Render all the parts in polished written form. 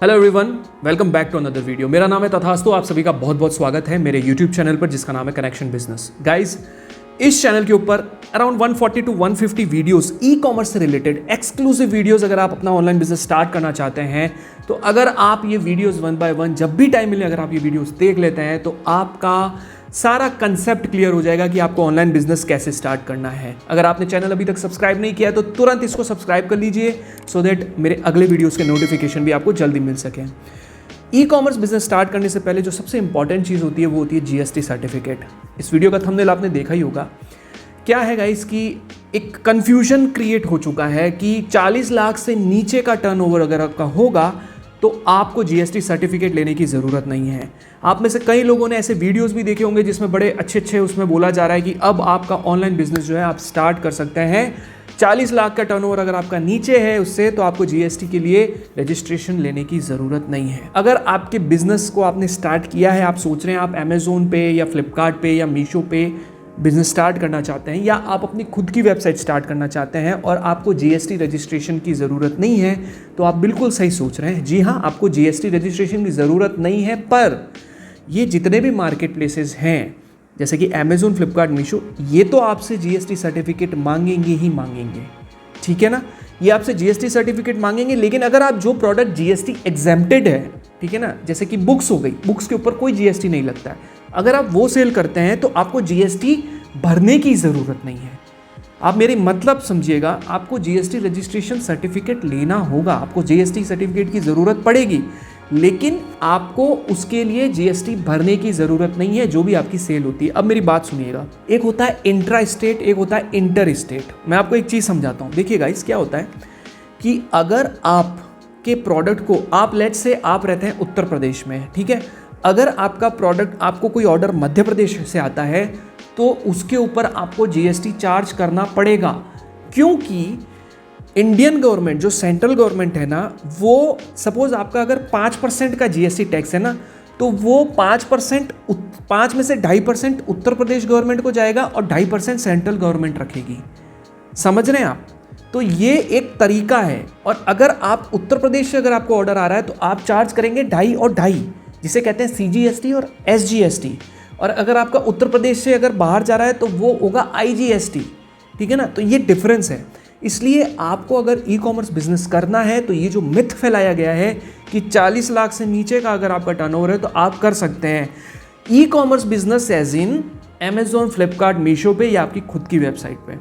Hello everyone, welcome back to another video. मेरा नाम है तथास्तु। आप सभी का बहुत बहुत स्वागत है मेरे यूट्यूब चैनल पर जिसका नाम है कनेक्शन बिजनेस। गाइस, इस चैनल के ऊपर around 140 to 150 videos e commerce से रिलेटेड एक्सक्लूसिव वीडियोस अगर आप अपना ऑनलाइन बिजनेस स्टार्ट करना चाहते हैं तो अगर आप ये वीडियोस वन बाय वन जब भी टाइम मिले अगर आप ये वीडियोस देख लेते हैं तो आपका सारा कंसेप्ट क्लियर हो जाएगा कि आपको ऑनलाइन बिजनेस कैसे स्टार्ट करना है। अगर आपने चैनल अभी तक सब्सक्राइब नहीं किया है तो तुरंत इसको सब्सक्राइब कर लीजिए सो दैट मेरे अगले वीडियोस के नोटिफिकेशन भी आपको जल्दी मिल सके। ई कॉमर्स बिजनेस स्टार्ट करने से पहले जो सबसे इंपॉर्टेंट चीज़ होती है वो होती है जीएसटी सर्टिफिकेट। इस वीडियो का थंबनेल आपने देखा ही होगा। क्या है गाइस कि एक कन्फ्यूजन क्रिएट हो चुका है कि 40 लाख से नीचे का टर्नओवर अगर आपका होगा तो आपको जीएसटी सर्टिफिकेट लेने की ज़रूरत नहीं है। आप में से कई लोगों ने ऐसे वीडियोस भी देखे होंगे जिसमें बड़े अच्छे उसमें बोला जा रहा है कि अब आपका ऑनलाइन बिजनेस जो है आप स्टार्ट कर सकते हैं। 40 लाख का टर्नओवर अगर आपका नीचे है उससे तो आपको जीएसटी के लिए रजिस्ट्रेशन लेने की ज़रूरत नहीं है। अगर आपके बिजनेस को आपने स्टार्ट किया है, आप सोच रहे हैं आप अमेजोन पे या फ्लिपकार्ट पे या मीशो पे बिजनेस स्टार्ट करना चाहते हैं या आप अपनी खुद की वेबसाइट स्टार्ट करना चाहते हैं और आपको जीएसटी रजिस्ट्रेशन की ज़रूरत नहीं है तो आप बिल्कुल सही सोच रहे हैं। जी हाँ, आपको जीएसटी रजिस्ट्रेशन की ज़रूरत नहीं है, पर ये जितने भी मार्केट प्लेसेस हैं जैसे कि अमेजोन, फ्लिपकार्ट, मीशो, ये तो आपसे जीएसटी सर्टिफिकेट मांगेंगे ही मांगेंगे, ठीक है ना। ये आपसे जीएसटी सर्टिफिकेट मांगेंगे, लेकिन अगर आप जो प्रोडक्ट जीएसटी एग्जेम्प्टेड है, ठीक है ना, जैसे कि बुक्स हो गई, बुक्स के ऊपर कोई जीएसटी नहीं लगता है, अगर आप वो सेल करते हैं तो आपको जीएसटी भरने की ज़रूरत नहीं है। आप मेरी मतलब समझिएगा, आपको जीएसटी रजिस्ट्रेशन सर्टिफिकेट लेना होगा, आपको जीएसटी सर्टिफिकेट की ज़रूरत पड़ेगी, लेकिन आपको उसके लिए जीएसटी भरने की ज़रूरत नहीं है जो भी आपकी सेल होती है। अब मेरी बात सुनिएगा, एक होता है इंट्रा स्टेट, एक होता है इंटर स्टेट। मैं आपको एक चीज़ समझाता हूँ। देखिएगा, इस क्या होता है कि अगर आपके प्रोडक्ट को आप लेट से आप रहते हैं उत्तर प्रदेश में, ठीक है, अगर आपका प्रोडक्ट आपको कोई ऑर्डर मध्य प्रदेश से आता है तो उसके ऊपर आपको जीएसटी चार्ज करना पड़ेगा, क्योंकि इंडियन गवर्नमेंट जो सेंट्रल गवर्नमेंट है ना, वो सपोज आपका अगर 5% का जीएसटी टैक्स है ना, तो वो 5% 5 में से 2.5% उत्तर प्रदेश गवर्नमेंट को जाएगा और 2.5% सेंट्रल गवर्नमेंट रखेगी। समझ रहे हैं आप? तो ये एक तरीका है। और अगर आप उत्तर प्रदेश से अगर आपको ऑर्डर आ रहा है तो आप चार्ज करेंगे 2.5 और 2.5, जिसे कहते हैं सीजीएसटी और एसजीएसटी। और अगर आपका उत्तर प्रदेश से अगर बाहर जा रहा है तो वो होगा आईजीएसटी, ठीक है ना। तो ये डिफरेंस है। इसलिए आपको अगर ई कॉमर्स बिजनेस करना है तो ये जो मिथ फैलाया गया है कि 40 लाख से नीचे का अगर आपका टर्नओवर है तो आप कर सकते हैं e commerce business as in Amazon, Flipkart, Meesho पे या आपकी खुद की वेबसाइट पे।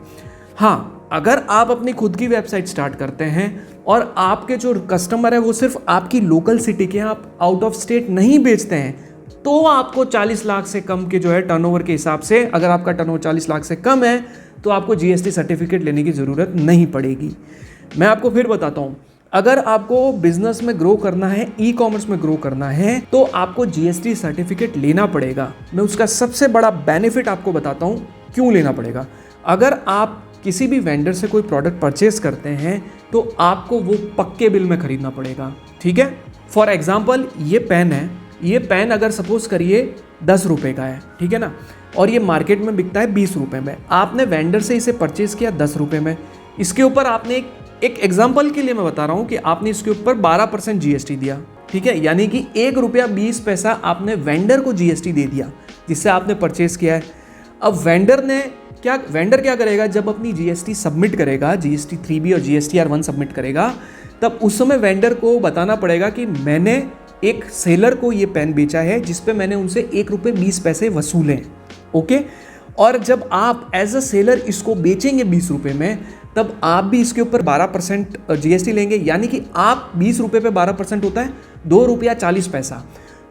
हाँ, अगर आप अपनी खुद की वेबसाइट स्टार्ट करते हैं और आपके जो कस्टमर है वो सिर्फ आपकी लोकल सिटी के हैं, आप आउट ऑफ स्टेट नहीं बेचते हैं, तो आपको 40 लाख से कम के जो है टर्नओवर के हिसाब से, अगर आपका टर्नओवर 40 लाख से कम है तो आपको जीएसटी सर्टिफिकेट लेने की ज़रूरत नहीं पड़ेगी। मैं आपको फिर बताता हूँ, अगर आपको बिजनेस में ग्रो करना है, ई कॉमर्स में ग्रो करना है, तो आपको जीएसटी सर्टिफिकेट लेना पड़ेगा। मैं उसका सबसे बड़ा बेनिफिट आपको बताता हूँ क्यों लेना पड़ेगा। अगर आप किसी भी वेंडर से कोई प्रोडक्ट परचेज करते हैं तो आपको वो पक्के बिल में खरीदना पड़ेगा, ठीक है। फॉर एग्जाम्पल, ये पेन है, ये पेन अगर सपोज करिए 10 रुपये का है, ठीक है ना, और ये मार्केट में बिकता है 20 रुपये में। आपने वेंडर से इसे परचेज़ किया 10 रुपये में, इसके ऊपर आपने एक एग्जाम्पल के लिए मैं बता रहा हूँ कि आपने इसके ऊपर 12% जीएसटी दिया, ठीक है, यानी कि 1 रुपया 20 पैसा आपने वेंडर को जीएसटी दे दिया जिससे आपने परचेज़ किया है। अब वेंडर क्या करेगा, जब अपनी जीएसटी सबमिट करेगा, जीएसटी 3B और GSTR 1 सबमिट करेगा, तब उस समय वेंडर को बताना पड़ेगा कि मैंने एक सेलर को ये पेन बेचा है जिस पे मैंने उनसे 1 रुपये 20 पैसे वसूले, ओके। और जब आप एज अ सेलर इसको बेचेंगे 20 रुपये में, तब आप भी इसके ऊपर 12% जीएसटी लेंगे, यानी कि आप 20 रुपये पे 12% होता है 2 रुपया 40 पैसा।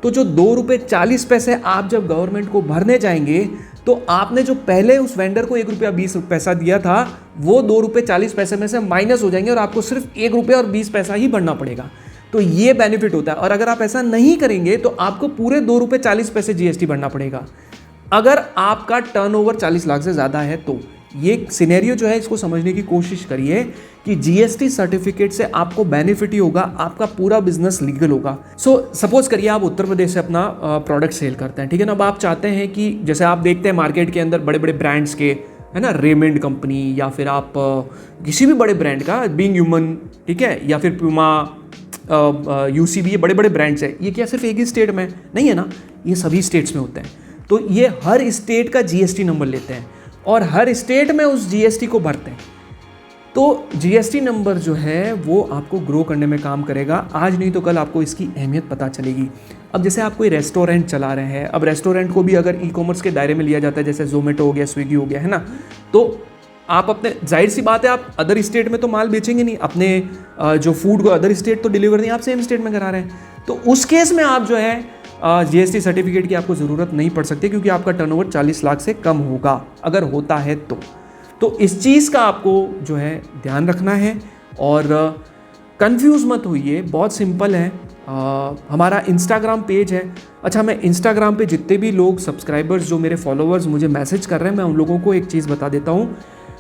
तो जो 2 रुपये 40 पैसे आप जब गवर्नमेंट को भरने जाएंगे तो आपने जो पहले उस वेंडर को 1 रुपया 20 पैसा दिया था वो 2 रुपये 40 पैसे में से माइनस हो जाएंगे और आपको सिर्फ 1 रुपया और 20 पैसा ही भरना पड़ेगा। तो ये बेनिफिट होता है। और अगर आप ऐसा नहीं करेंगे तो आपको पूरे 2 रुपये 40 पैसे जीएसटी भरना पड़ेगा अगर आपका टर्नओवर 40 लाख से ज़्यादा है। तो ये सिनेरियो जो है इसको समझने की कोशिश करिए कि जीएसटी सर्टिफिकेट से आपको बेनिफिट ही होगा, आपका पूरा बिजनेस लीगल होगा। सपोज करिए आप उत्तर प्रदेश से अपना प्रोडक्ट सेल करते हैं, ठीक है ना। अब आप चाहते हैं कि जैसे आप देखते हैं मार्केट के अंदर बड़े बड़े ब्रांड्स के है ना, रेमंड कंपनी या फिर आप किसी भी बड़े ब्रांड का, बीइंग ह्यूमन, ठीक है, या फिर प्यूमा, यूसीबी, ये बड़े बड़े ब्रांड्स हैं, ये क्या सिर्फ एक ही स्टेट में नहीं है ना, ये सभी स्टेट्स में होते हैं। तो ये हर स्टेट का जीएसटी नंबर लेते हैं और हर स्टेट में उस जीएसटी को भरते हैं। तो जीएसटी नंबर जो है वो आपको ग्रो करने में काम करेगा, आज नहीं तो कल आपको इसकी अहमियत पता चलेगी। अब जैसे आप कोई रेस्टोरेंट चला रहे हैं, अब रेस्टोरेंट को भी अगर ई कॉमर्स के दायरे में लिया जाता है, जैसे जोमेटो हो गया, स्विगी हो गया, है ना, तो आप अपने, जाहिर सी बात है, आप अदर स्टेट में तो माल बेचेंगे नहीं, अपने जो फूड को अदर स्टेट तो डिलीवर नहीं, आप सेम स्टेट में करा रहे हैं। तो उस केस में आप जो है जीएसटी सर्टिफिकेट की आपको ज़रूरत नहीं पड़ सकती, क्योंकि आपका टर्नओवर 40 लाख से कम होगा अगर होता है तो इस चीज़ का आपको जो है ध्यान रखना है और कंफ्यूज मत होइए, बहुत सिंपल है। हमारा इंस्टाग्राम पेज है। अच्छा, मैं इंस्टाग्राम पे जितने भी लोग सब्सक्राइबर्स, जो मेरे फॉलोअर्स मुझे मैसेज कर रहे हैं, मैं उन लोगों को एक चीज़ बता देता हूँ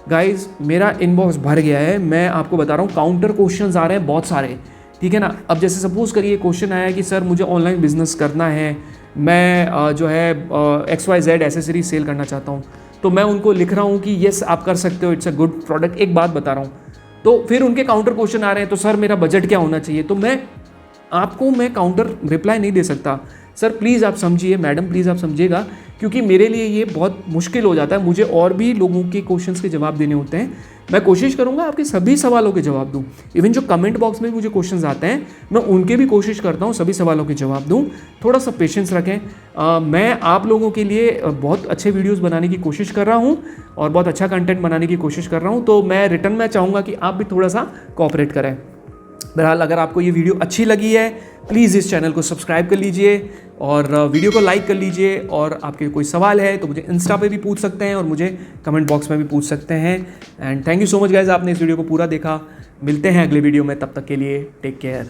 गाइज, मेरा इनबॉक्स भर गया है। मैं आपको बता रहा हूँ, काउंटर क्वेश्चंस आ रहे हैं बहुत सारे, ठीक है ना। अब जैसे सपोज करिए क्वेश्चन आया कि सर मुझे ऑनलाइन बिजनेस करना है, मैं जो है XYZ एसेसरीज सेल करना चाहता हूँ, तो मैं उनको लिख रहा हूँ कि येस आप कर सकते हो, इट्स अ गुड प्रोडक्ट। एक बात बता रहा हूँ, तो फिर उनके काउंटर क्वेश्चन आ रहे हैं, तो सर मेरा बजट क्या होना चाहिए, तो मैं काउंटर रिप्लाई नहीं दे सकता। सर प्लीज़ आप समझिए, मैडम प्लीज़ आप समझिएगा, क्योंकि मेरे लिए ये बहुत मुश्किल हो जाता है, मुझे और भी लोगों के क्वेश्चंस के जवाब देने होते हैं। मैं कोशिश करूंगा आपके सभी सवालों के जवाब दूं, इवन जो कमेंट बॉक्स में मुझे क्वेश्चंस आते हैं, मैं उनके भी कोशिश करता हूं सभी सवालों के जवाब दूं। थोड़ा सा पेशेंस रखें। मैं आप लोगों के लिए बहुत अच्छे वीडियोज़ बनाने की कोशिश कर रहा हूँ और बहुत अच्छा कंटेंट बनाने की कोशिश कर रहा हूँ, तो मैं रिटर्न में चाहूँगा कि आप भी थोड़ा सा कोऑपरेट करें। बहरहाल, अगर आपको ये वीडियो अच्छी लगी है, प्लीज़ इस चैनल को सब्सक्राइब कर लीजिए और वीडियो को लाइक कर लीजिए, और आपके कोई सवाल है तो मुझे इंस्टा पे भी पूछ सकते हैं और मुझे कमेंट बॉक्स में भी पूछ सकते हैं। And thank you so much guys, आपने इस वीडियो को पूरा देखा। मिलते हैं अगले वीडियो में, तब तक के लिए टेक केयर।